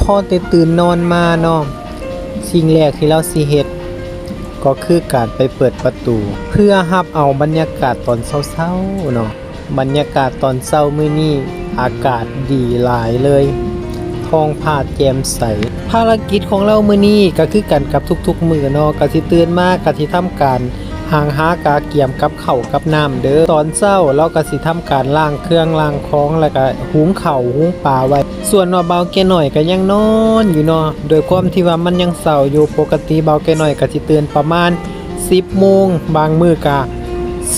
พอแต่ตื่นนอนมาเนาะสิ่งแรกที่เราสิเฮ็ดก็คือการไปเปิดประตูเพื่อรับเอาบรรยากาศตอนเช้าๆเนาะบรรยากาศตอนเช้ามื้อนี้อากาศดีหลายเลยท้องฟ้าแจ่มใสภารกิจของเรามื้อนี้ก็คือกันกับทุกๆมื้อเนาะก็สิตื่นมาก็สิทำการหางหากาเกียมกับข้าวกับน้ำเด้อตอนเช้าเราก็สิทำการล้างเครื่องล้างของแล้วก็หุงข้าวหุงปลาไว้ส่วนว่าเบาแก่น้อยก็ยังนอนอยู่เนาะโดยความที่ว่ามันยังเช้าอยู่ปกติเบาแก่น้อยก็สิตื่นประมาณ10 โมงบางมื้อก็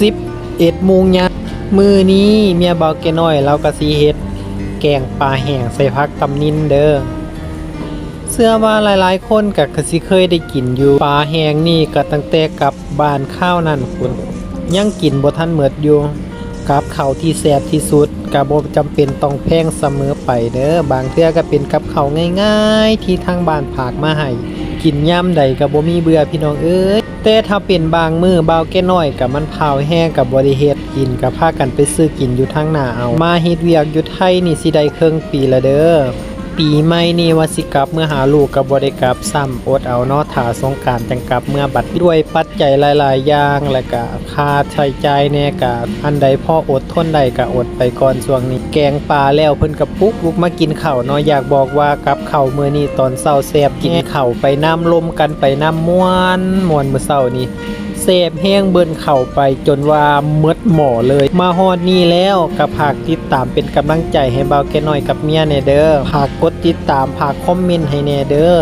11 โมงยามมื้อนี้เมียเบาแก่น้อยเราก็สิเฮ็ดแกงปลาแห้งใส่ผักตำนิลเด้อเชื่อว่าหลายๆคนก็สิเคยได้กินอยู่ปลาแห้งนี่ก็ตั้งแต่กลับบ้านข้าวนั่นพุ่นยังกินบ่ทันหมดอยู่กับข้าวที่แซ่บที่สุดก็บ่จำเป็นต้องแพงเสมอไปเด้อบางเทื่อก็เป็นกับข้าวง่ายๆที่ทางบ้านฝากมาให้กินยามใดก็บ่มีเบื่อพี่น้องเอ้ยแต่ถ้าเป็นบางมื้อเบาแก่น้อยก็มันพาวแห้งก็บ่ได้เฮ็ดกินก็พากันไปซื้อกินอยู่ทางหน้าเอามาเฮ็ดเวียกอยู่ไทยนี่สิได้ครึ่งปีละเด้อปีใหม่นี่ว่าสิกลับเมื่อหาลูกก็บ่ได้กลับซ้ำอดเอาเนาะถ้าสงกรานต์จังกลับเมื่อบัดด้วยปัจจัยหลายๆอย่างแล้วก็ค่าใช้จ่ายแน่ก็อันใดพออดทนได้ก็อดไปก่อนช่วงนี้แกงปลาแล้วเพิ่นก็ปลุกลุกมากินข้าวเนาะอยากบอกว่ากับข้าวมื้อนี้ตอนเช้าแซ่บกินข้าวไปน้ำลมกันไปน้ำม่วนมื้อเช้านี้แซ่บแห้งเบิ่นเข้าไปจนว่าหมดหม้อเลยมาฮอดนี้แล้วก็ฝากติดตามเป็นกำลังใจให้เบาแก่น้อยกับเมียแน่เด้อฝากกดติดตามฝากคอมเมนต์ให้แน่เด้อ